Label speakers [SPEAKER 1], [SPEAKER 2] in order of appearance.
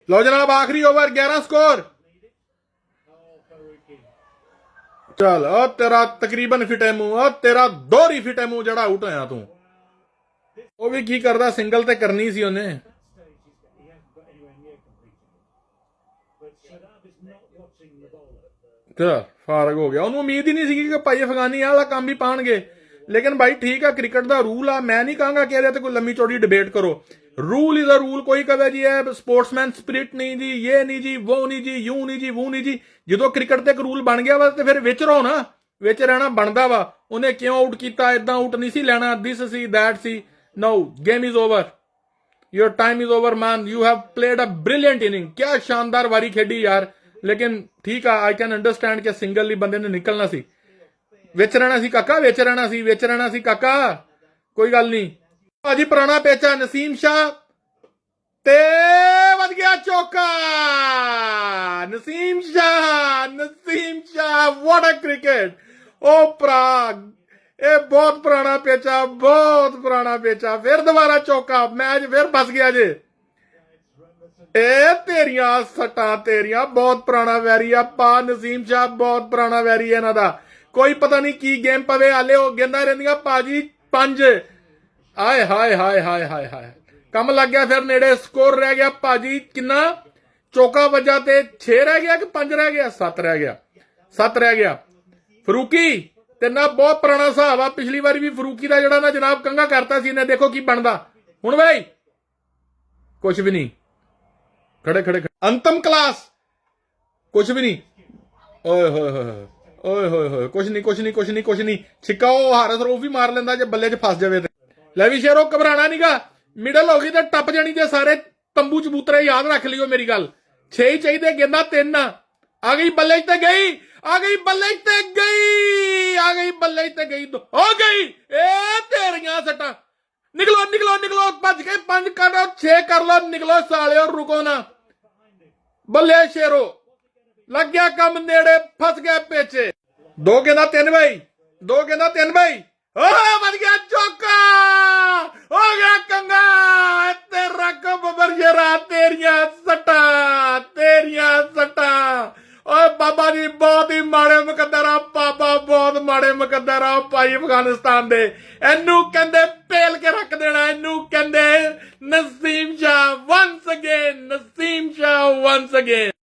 [SPEAKER 1] लो जनाब आखिरी over 11 score. चल तेरा तकरीबन फिटे मुंह तेरा दोहरी फिटे मुंह जड़ा आउट होया तू वो भी की करदा सिंगल ते करनी सी ओने फारग हो गया ਉਹਨੂੰ ਉਮੀਦ ਹੀ ਨਹੀਂ ਸੀ ਕਿ ਭਾਈ ਅਫਗਾਨੀ ਵਾਲਾ ਕੰਮ ਵੀ ਪਾਣਗੇ लेकिन भाई ठीक है क्रिकेट का रूल आ मैं नहीं कहूंगा कि ਇਹਦੇ ਤੇ कोई लंबी चौड़ी डिबेट करो रूल इज अ रूल कोई कहे जी है स्पोर्ट्समैन स्पिरिट नहीं जी ये नहीं जी वो नहीं जी यूं नहीं जी वो नहीं जी जो क्रिकेट ਤੇ ਇੱਕ रूल बन गया वा ਤੇ ਫਿਰ ਵਿੱਚ ਰਹੋ ਨਾ ਵਿੱਚ ਰਹਿਣਾ ਬਣਦਾ ਵਾ ਉਹਨੇ ਕਿਉਂ ਆਊਟ ਕੀਤਾ ਇਦਾਂ ਆਊਟ ਨਹੀਂ ਸੀ ਲੈਣਾ ਦਿਸ ਸੀ ਦੈਟ ਸੀ no game is over your time is over man you have played a brilliant inning क्या शानदार वारी खेडी यार लेकिन ठीक है आई कैन अंडरस्टैंड कि सिंगल ही बंदे ने निकलना सी विच रहना सी काका विच रहना सी काका कोई गल नहीं भाजी पुराना पेचा नसीम शाह ते वध गया चौका Naseem Shah what a cricket ओ प्राग ये बहुत पुराना पेचा फिर दोबारा चौका मैच फिर फस गया जे ए तेरिया सट्टा तेरिया बहुत पुराना वैरी आ पा नसीम शाह बहुत पुराना वैरी है इन्हां दा कोई पता नहीं की गेम पवे हाले वो गेंदा रहिंदियां भाजी 5 आए हाय कम लग गया फिर नेड़े स्कोर रह गया भाजी किन्ना चौका वजा ते 6 रह गया कि 5 रह गया 7 रह गया फरूकी तेना बहुत पुराना हिसाब आ पिछली बार भी फरूकी का जड़ा ना जनाब कंगा करता सी इन्हें देखो की बनता हुण भाई कुछ भी नहीं खड़े अंतम क्लास कुछ भी नहीं ओए कुछ नहीं छिक्का हारस रोफ भी मार लेंदा जे बल्ले च फस जावे ते ले भी शेरो घबराना नहींगा मिडल हो गई तो टप जानी जे सारे तंबू चबूतरे याद रख लियो मेरी गल 6 ही चाहिए गेंदा 3 आ गई बल्ले च गई बल्ले च गई हो गई ए तेरियां सट्टा निकलो भज के 5 कर लो 6 कर लो निकलो सालियो रुको ना बल्ले शेरो लग गया कम नेड़े फस गया पेचे 2 गेंदा 3 भाई बच गया चौका हो गया कंगा तेरा कबर जरा तेरियां सट्टा ओए बाबा जी बहुत ही माड़े मुकद्दर आ बाबा बहुत माड़े मुकद्दर आ भाई अफगानिस्तान दे एनू कहंदे पेल के रख देना एनू कहंदे नसीम शाह वंस अगेन